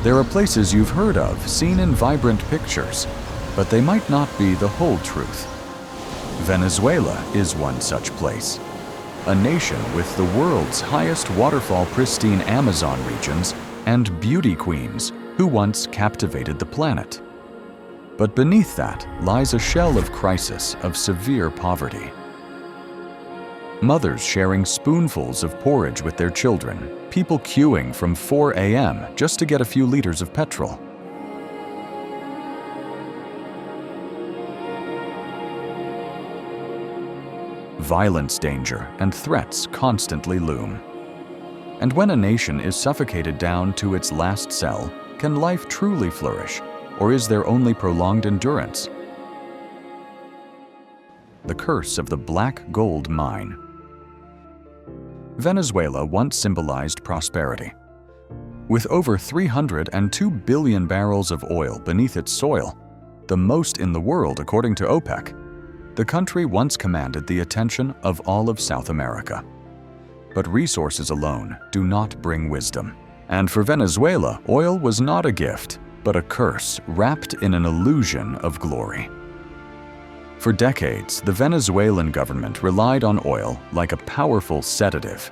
There are places you've heard of, seen in vibrant pictures, but they might not be the whole truth. Venezuela is one such place. A nation with the world's highest waterfall pristine Amazon regions and beauty queens who once captivated the planet. But beneath that lies a shell of crisis, of severe poverty. Mothers sharing spoonfuls of porridge with their children, people queuing from 4 a.m. just to get a few liters of petrol. Violence danger and threats constantly loom. And when a nation is suffocated down to its last cell, can life truly flourish, or is there only prolonged endurance? The curse of the black gold mine. Venezuela once symbolized prosperity. With over 302 billion barrels of oil beneath its soil, the most in the world according to OPEC, the country once commanded the attention of all of South America. But resources alone do not bring wisdom. And for Venezuela, oil was not a gift, but a curse wrapped in an illusion of glory. For decades, the Venezuelan government relied on oil like a powerful sedative.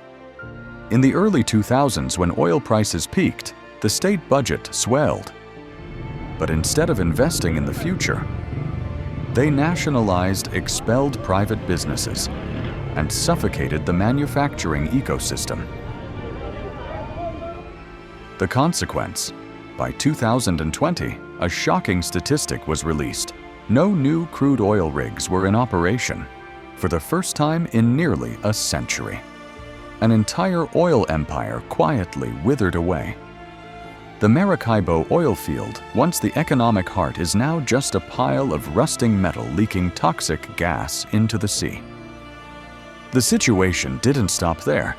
In the early 2000s, when oil prices peaked, the state budget swelled. But instead of investing in the future, they nationalized expelled private businesses and suffocated the manufacturing ecosystem. The consequence? By 2020, a shocking statistic was released. No new crude oil rigs were in operation for the first time in nearly a century. An entire oil empire quietly withered away. The Maracaibo oil field, once the economic heart, is now just a pile of rusting metal leaking toxic gas into the sea. The situation didn't stop there.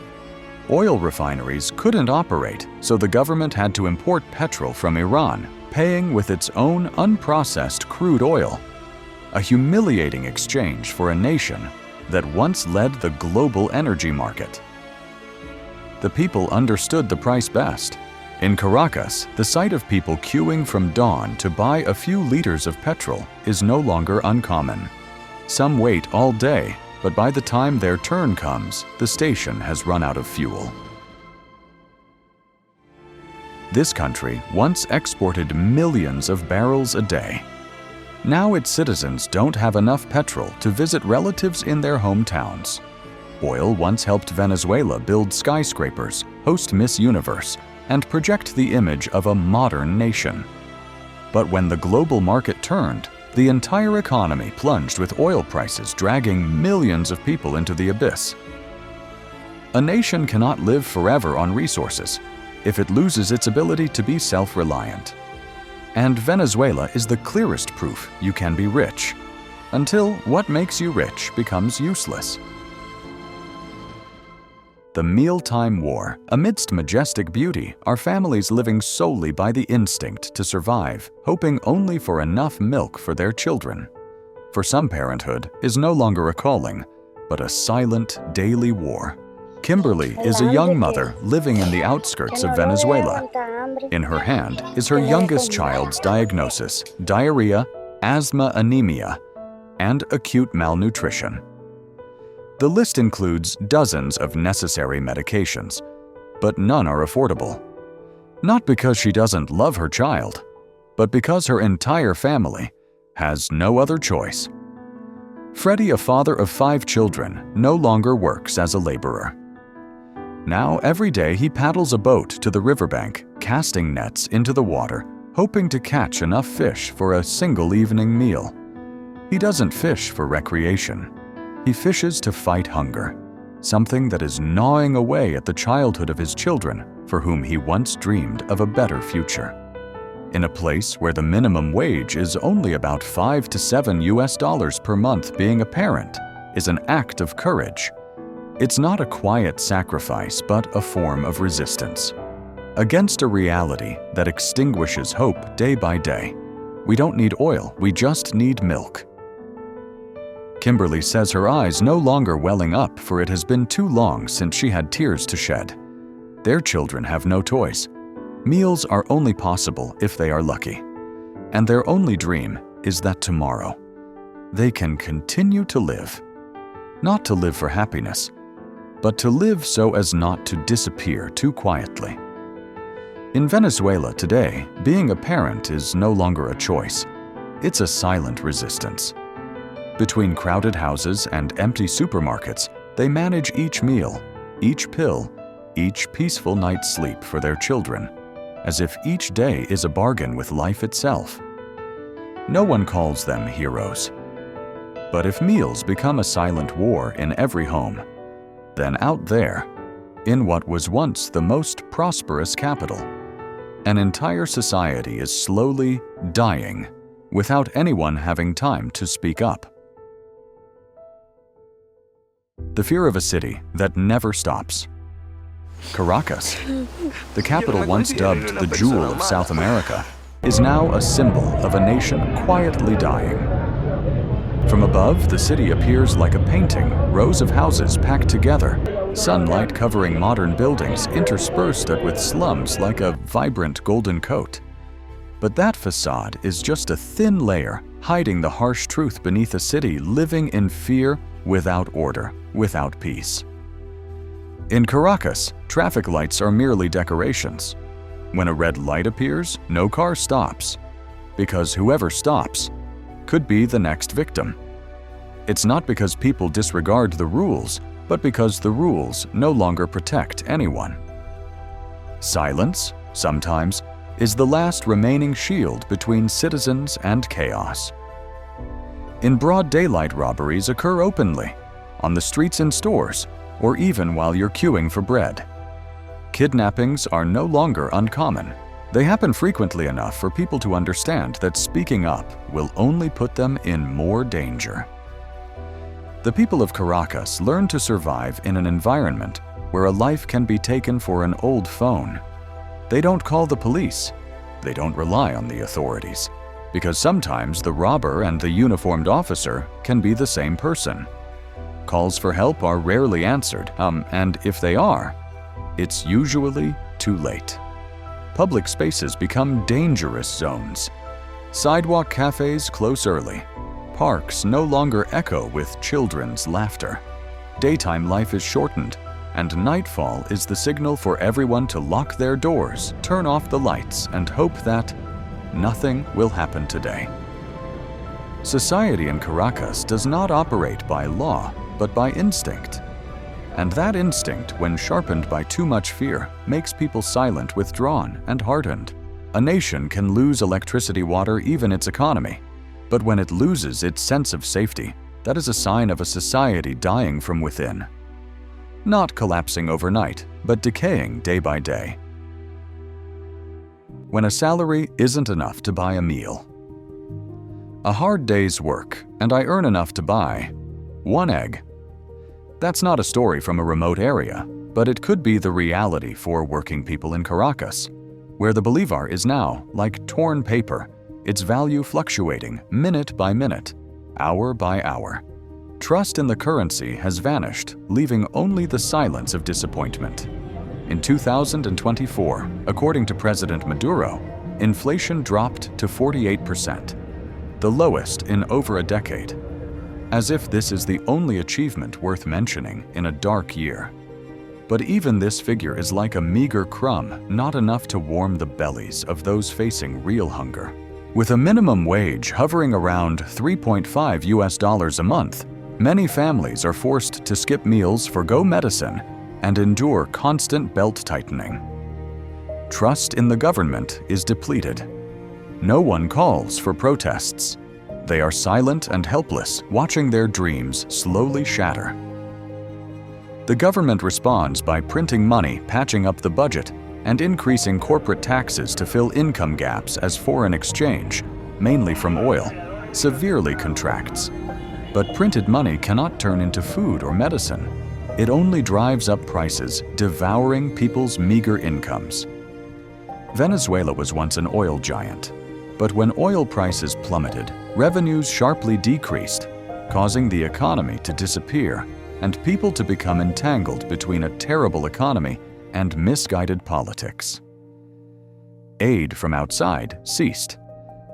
Oil refineries couldn't operate, so the government had to import petrol from Iran, paying with its own unprocessed crude oil. A humiliating exchange for a nation that once led the global energy market. The people understood the price best. In Caracas, the sight of people queuing from dawn to buy a few liters of petrol is no longer uncommon. Some wait all day, but by the time their turn comes, the station has run out of fuel. This country once exported millions of barrels a day. Now its citizens don't have enough petrol to visit relatives in their hometowns. Oil once helped Venezuela build skyscrapers, host Miss Universe, and project the image of a modern nation. But when the global market turned, the entire economy plunged with oil prices dragging millions of people into the abyss. A nation cannot live forever on resources if it loses its ability to be self-reliant. And Venezuela is the clearest proof you can be rich, until what makes you rich becomes useless. The Mealtime War. Amidst majestic beauty, are families living solely by the instinct to survive, hoping only for enough milk for their children. For some, parenthood is no longer a calling, but a silent daily war. Kimberly is a young mother living in the outskirts of Venezuela. In her hand is her youngest child's diagnosis: diarrhea, asthma, anemia, and acute malnutrition. The list includes dozens of necessary medications, but none are affordable. Not because she doesn't love her child, but because her entire family has no other choice. Freddie, a father of 5 children, no longer works as a laborer. Now, every day he paddles a boat to the riverbank, casting nets into the water, hoping to catch enough fish for a single evening meal. He doesn't fish for recreation. He fishes to fight hunger, something that is gnawing away at the childhood of his children, for whom he once dreamed of a better future. In a place where the minimum wage is only about $5 to $7 per month, being a parent is an act of courage. It's not a quiet sacrifice, but a form of resistance against a reality that extinguishes hope day by day. We don't need oil, we just need milk. Kimberly says her eyes no longer welling up, for it has been too long since she had tears to shed. Their children have no toys. Meals are only possible if they are lucky, and their only dream is that tomorrow they can continue to live. Not to live for happiness, but to live so as not to disappear too quietly. In Venezuela today, being a parent is no longer a choice. It's a silent resistance. Between crowded houses and empty supermarkets, they manage each meal, each pill, each peaceful night's sleep for their children, as if each day is a bargain with life itself. No one calls them heroes. But if meals become a silent war in every home, then out there, in what was once the most prosperous capital, an entire society is slowly dying without anyone having time to speak up. The fear of a city that never stops. Caracas, the capital once dubbed the jewel of South America, is now a symbol of a nation quietly dying. From above, the city appears like a painting, rows of houses packed together, sunlight covering modern buildings interspersed with slums like a vibrant golden coat. But that facade is just a thin layer hiding the harsh truth beneath a city living in fear, without order, without peace. In Caracas, traffic lights are merely decorations. When a red light appears, no car stops, because whoever stops could be the next victim. It's not because people disregard the rules, but because the rules no longer protect anyone. Silence, sometimes, is the last remaining shield between citizens and chaos. In broad daylight, robberies occur openly, on the streets and stores, or even while you're queuing for bread. Kidnappings are no longer uncommon. They happen frequently enough for people to understand that speaking up will only put them in more danger. The people of Caracas learn to survive in an environment where a life can be taken for an old phone. They don't call the police. They don't rely on the authorities, because sometimes the robber and the uniformed officer can be the same person. Calls for help are rarely answered, and if they are, it's usually too late. Public spaces become dangerous zones. Sidewalk cafes close early. Parks no longer echo with children's laughter. Daytime life is shortened, and nightfall is the signal for everyone to lock their doors, turn off the lights, and hope that nothing will happen today. Society in Caracas does not operate by law, but by instinct. And that instinct, when sharpened by too much fear, makes people silent, withdrawn, and hardened. A nation can lose electricity, water, even its economy. But when it loses its sense of safety, that is a sign of a society dying from within. Not collapsing overnight, but decaying day by day. When a salary isn't enough to buy a meal. A hard day's work, and I earn enough to buy 1 egg. That's not a story from a remote area, but it could be the reality for working people in Caracas, where the Bolivar is now like torn paper, its value fluctuating minute by minute, hour by hour. Trust in the currency has vanished, leaving only the silence of disappointment. In 2024, according to President Maduro, inflation dropped to 48%, the lowest in over a decade. As if this is the only achievement worth mentioning in a dark year. But even this figure is like a meager crumb, not enough to warm the bellies of those facing real hunger. With a minimum wage hovering around $3.5 a month, many families are forced to skip meals, forgo medicine, and endure constant belt tightening. Trust in the government is depleted. No one calls for protests. They are silent and helpless, watching their dreams slowly shatter. The government responds by printing money, patching up the budget, and increasing corporate taxes to fill income gaps as foreign exchange, mainly from oil, severely contracts. But printed money cannot turn into food or medicine. It only drives up prices, devouring people's meager incomes. Venezuela was once an oil giant. But when oil prices plummeted, revenues sharply decreased, causing the economy to disappear and people to become entangled between a terrible economy and misguided politics. Aid from outside ceased.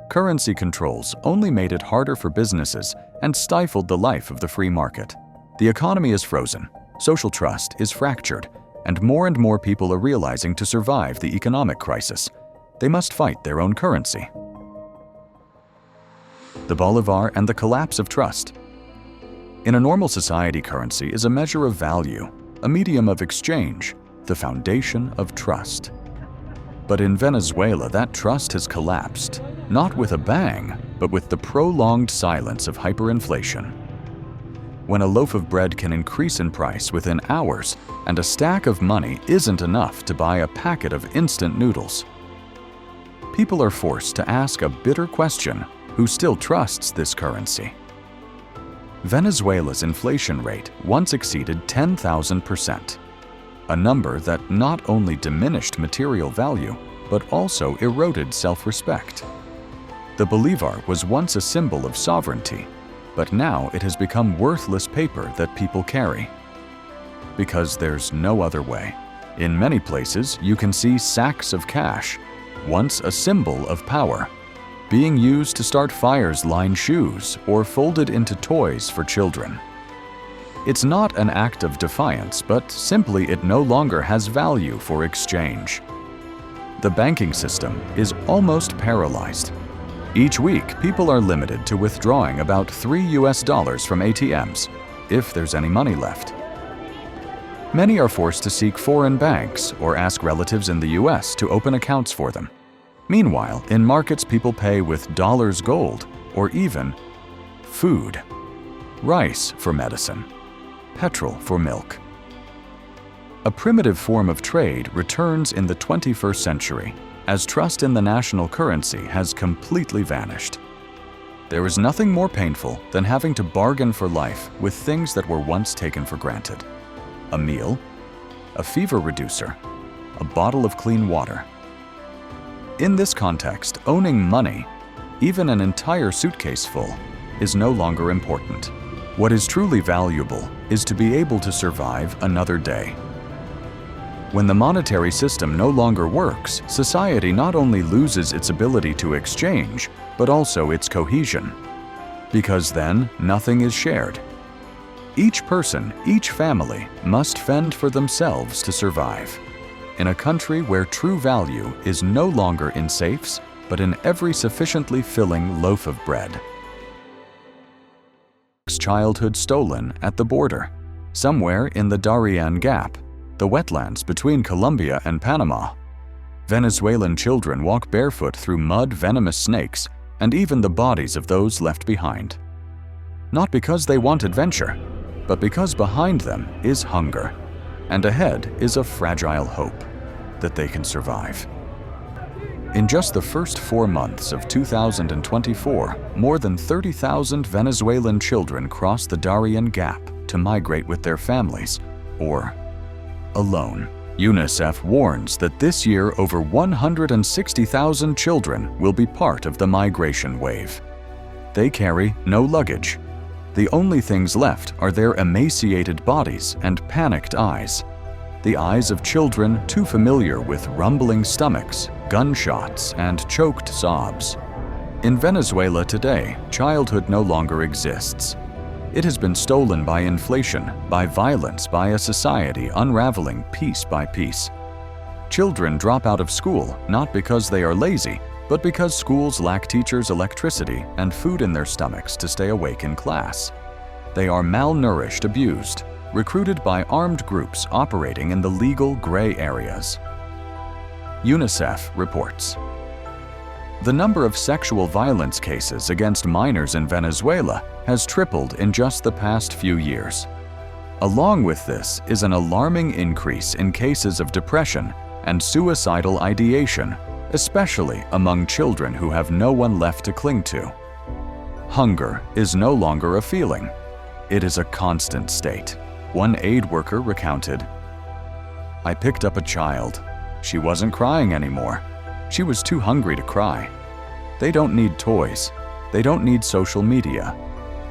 Currency controls only made it harder for businesses and stifled the life of the free market. The economy is frozen, social trust is fractured, and more people are realizing to survive the economic crisis, they must fight their own currency. The Bolivar and the collapse of trust. In a normal society, currency is a measure of value, a medium of exchange, the foundation of trust. But in Venezuela, that trust has collapsed, not with a bang, but with the prolonged silence of hyperinflation. When a loaf of bread can increase in price within hours, and a stack of money isn't enough to buy a packet of instant noodles, people are forced to ask a bitter question: who still trusts this currency? Venezuela's inflation rate once exceeded 10,000%, a number that not only diminished material value, but also eroded self-respect. The Bolivar was once a symbol of sovereignty, but now it has become worthless paper that people carry. Because there's no other way. In many places, you can see sacks of cash, once a symbol of power, being used to start fires, line shoes, or folded into toys for children. It's not an act of defiance, but simply it no longer has value for exchange. The banking system is almost paralyzed. Each week, people are limited to withdrawing about $3 from ATMs, if there's any money left. Many are forced to seek foreign banks or ask relatives in the US to open accounts for them. Meanwhile, in markets, people pay with dollars, gold, or even food. Rice for medicine, petrol for milk. A primitive form of trade returns in the 21st century, as trust in the national currency has completely vanished. There is nothing more painful than having to bargain for life with things that were once taken for granted. A meal, a fever reducer, a bottle of clean water. In this context, owning money, even an entire suitcase full, is no longer important. What is truly valuable is to be able to survive another day. When the monetary system no longer works, society not only loses its ability to exchange, but also its cohesion. Because then, nothing is shared. Each person, each family, must fend for themselves to survive. In a country where true value is no longer in safes, but in every sufficiently filling loaf of bread. Childhood stolen at the border, somewhere in the Darien Gap, the wetlands between Colombia and Panama. Venezuelan children walk barefoot through mud, venomous snakes, and even the bodies of those left behind. Not because they want adventure, but because behind them is hunger, and ahead is a fragile hope that they can survive. In just the first 4 months of 2024, more than 30,000 Venezuelan children crossed the Darien Gap to migrate with their families, or alone. UNICEF warns that this year over 160,000 children will be part of the migration wave. They carry no luggage. The only things left are their emaciated bodies and panicked eyes. The eyes of children too familiar with rumbling stomachs, gunshots, and choked sobs. In Venezuela today, childhood no longer exists. It has been stolen by inflation, by violence, by a society unraveling piece by piece. Children drop out of school not because they are lazy, but because schools lack teachers, electricity, and food in their stomachs to stay awake in class. They are malnourished, abused, recruited by armed groups operating in the legal gray areas. UNICEF reports. The number of sexual violence cases against minors in Venezuela has tripled in just the past few years. Along with this is an alarming increase in cases of depression and suicidal ideation, especially among children who have no one left to cling to. Hunger is no longer a feeling. It is a constant state. One aid worker recounted, "I picked up a child. She wasn't crying anymore. She was too hungry to cry. They don't need toys. They don't need social media.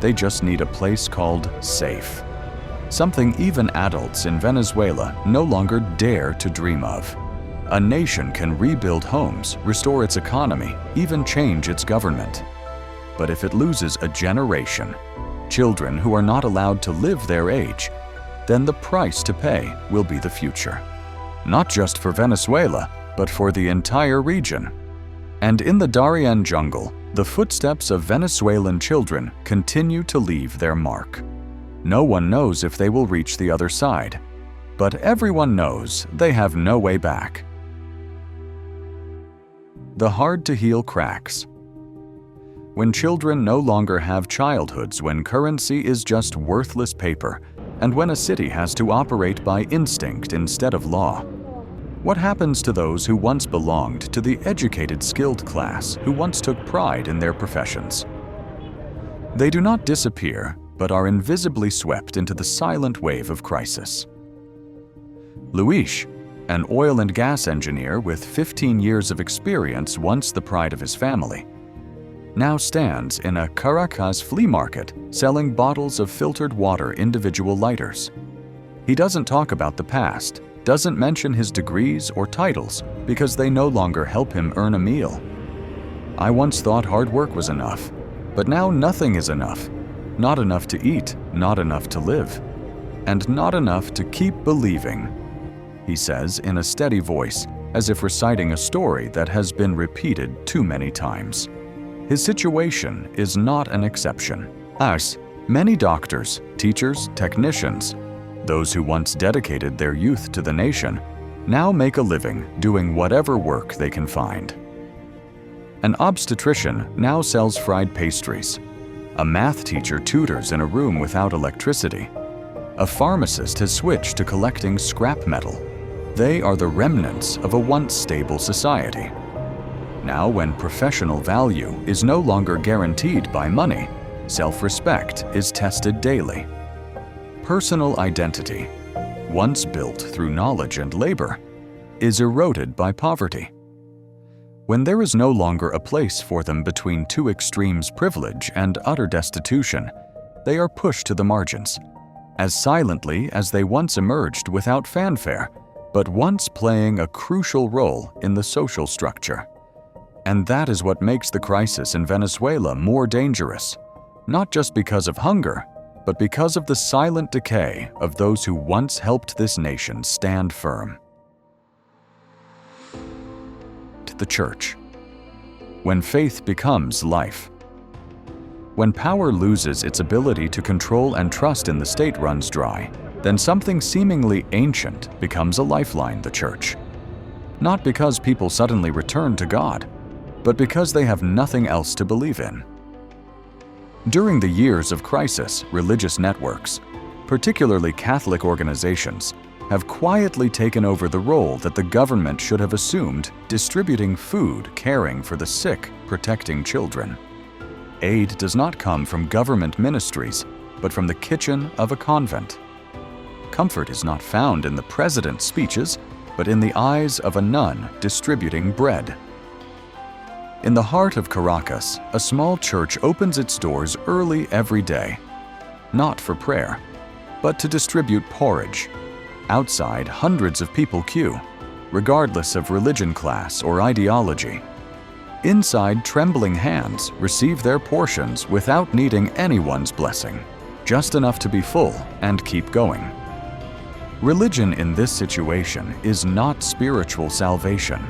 They just need a place called safe. Something even adults in Venezuela no longer dare to dream of. A nation can rebuild homes, restore its economy, even change its government. But if it loses a generation, children who are not allowed to live their age, then the price to pay will be the future. Not just for Venezuela, but for the entire region. And in the Darien jungle, the footsteps of Venezuelan children continue to leave their mark. No one knows if they will reach the other side, but everyone knows they have no way back. The hard-to-heal cracks. When children no longer have childhoods, when currency is just worthless paper, and when a city has to operate by instinct instead of law, what happens to those who once belonged to the educated, skilled class, who once took pride in their professions? They do not disappear, but are invisibly swept into the silent wave of crisis. Luis, an oil and gas engineer with 15 years of experience, once the pride of his family, now stands in a Caracas flea market selling bottles of filtered water individual lighters. He doesn't talk about the past, doesn't mention his degrees or titles because they no longer help him earn a meal. I once thought hard work was enough, but now nothing is enough. Not enough to eat, not enough to live, and not enough to keep believing, he says in a steady voice, as if reciting a story that has been repeated too many times. His situation is not an exception. As many doctors, teachers, technicians, those who once dedicated their youth to the nation, now make a living doing whatever work they can find. An obstetrician now sells fried pastries. A math teacher tutors in a room without electricity. A pharmacist has switched to collecting scrap metal. They are the remnants of a once stable society. Now, when professional value is no longer guaranteed by money, self-respect is tested daily. Personal identity, once built through knowledge and labor, is eroded by poverty. When there is no longer a place for them between two extremes, privilege and utter destitution, they are pushed to the margins, as silently as they once emerged without fanfare, but once playing a crucial role in the social structure. And that is what makes the crisis in Venezuela more dangerous, not just because of hunger, but because of the silent decay of those who once helped this nation stand firm. The church. When faith becomes life. When power loses its ability to control and trust in the state runs dry, then something seemingly ancient becomes a lifeline, the church. Not because people suddenly return to God, but because they have nothing else to believe in. During the years of crisis, religious networks, particularly Catholic organizations, have quietly taken over the role that the government should have assumed, distributing food, caring for the sick, protecting children. Aid does not come from government ministries, but from the kitchen of a convent. Comfort is not found in the president's speeches, but in the eyes of a nun distributing bread. In the heart of Caracas, a small church opens its doors early every day, not for prayer, but to distribute porridge. Outside, hundreds of people queue, regardless of religion, class, or ideology. Inside, trembling hands receive their portions without needing anyone's blessing, just enough to be full and keep going. Religion in this situation is not spiritual salvation.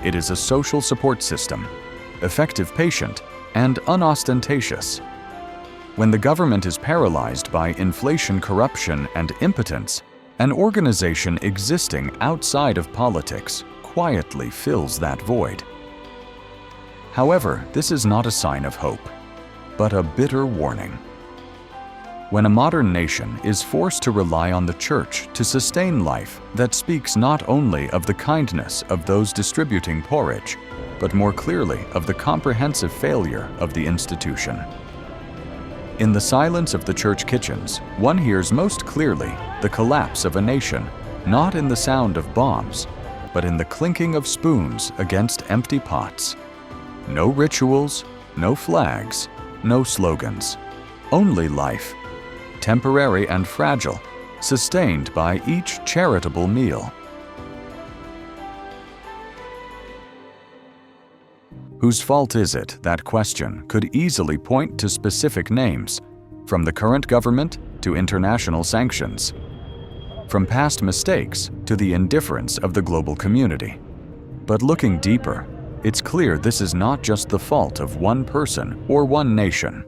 It is a social support system, effective, patient, and unostentatious. When the government is paralyzed by inflation, corruption, and impotence, an organization existing outside of politics quietly fills that void. However, this is not a sign of hope, but a bitter warning. When a modern nation is forced to rely on the church to sustain life, that speaks not only of the kindness of those distributing porridge, but more clearly of the comprehensive failure of the institution. In the silence of the church kitchens, one hears most clearly the collapse of a nation, not in the sound of bombs, but in the clinking of spoons against empty pots. No rituals, no flags, no slogans, only life, temporary and fragile, sustained by each charitable meal. Whose fault is it? That question could easily point to specific names, from the current government to international sanctions, from past mistakes to the indifference of the global community. But looking deeper, it's clear this is not just the fault of one person or one nation.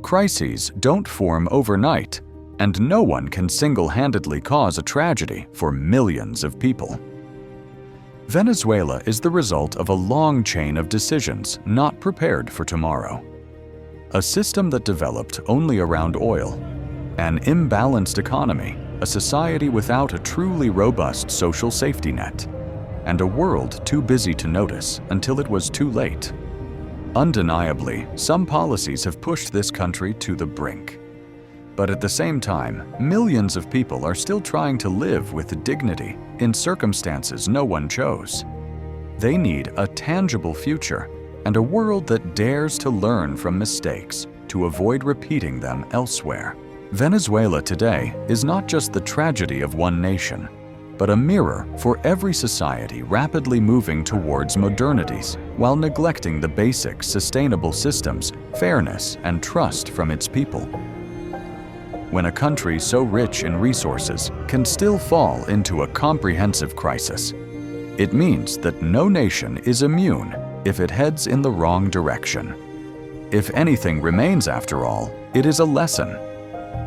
Crises don't form overnight, and no one can single-handedly cause a tragedy for millions of people. Venezuela is the result of a long chain of decisions not prepared for tomorrow. A system that developed only around oil, an imbalanced economy, a society without a truly robust social safety net, and a world too busy to notice until it was too late. Undeniably, some policies have pushed this country to the brink. But at the same time, millions of people are still trying to live with dignity in circumstances no one chose. They need a tangible future and a world that dares to learn from mistakes to avoid repeating them elsewhere. Venezuela today is not just the tragedy of one nation, but a mirror for every society rapidly moving towards modernities while neglecting the basic sustainable systems, fairness, and trust from its people. When a country so rich in resources can still fall into a comprehensive crisis, it means that no nation is immune if it heads in the wrong direction. If anything remains after all, it is a lesson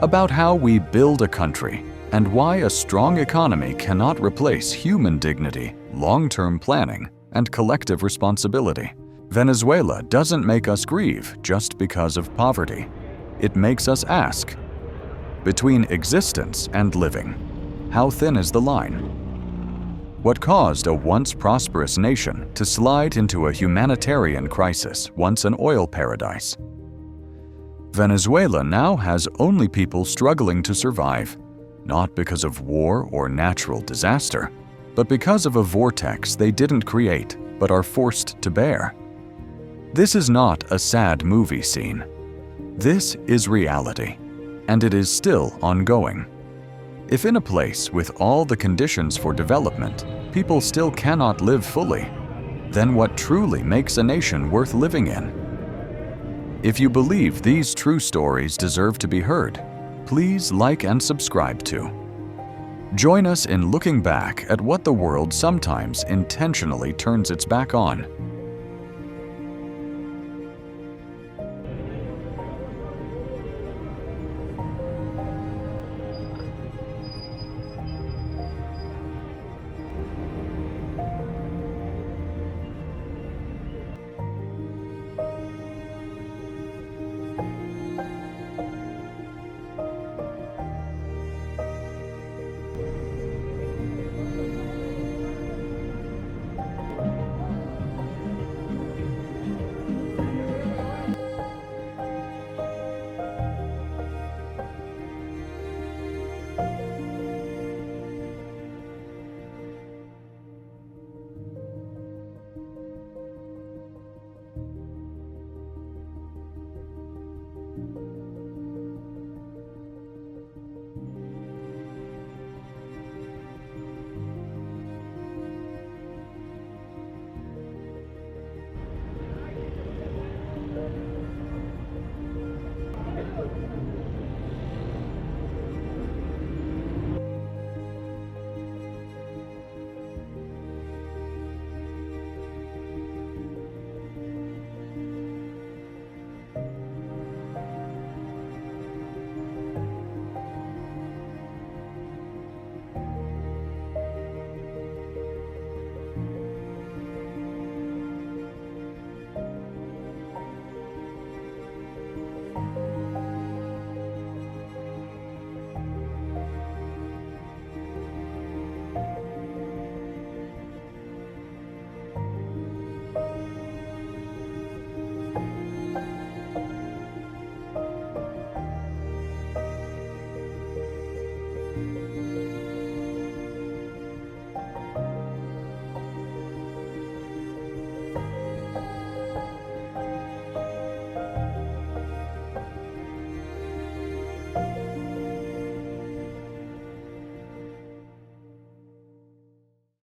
about how we build a country and why a strong economy cannot replace human dignity, long-term planning, and collective responsibility. Venezuela doesn't make us grieve just because of poverty. It makes us ask, between existence and living, how thin is the line? What caused a once prosperous nation to slide into a humanitarian crisis, once an oil paradise? Venezuela now has only people struggling to survive, not because of war or natural disaster, but because of a vortex they didn't create but are forced to bear. This is not a sad movie scene. This is reality, and it is still ongoing. If in a place with all the conditions for development, people still cannot live fully, then what truly makes a nation worth living in? If you believe these true stories deserve to be heard, please like and subscribe to. Join us in looking back at what the world sometimes intentionally turns its back on.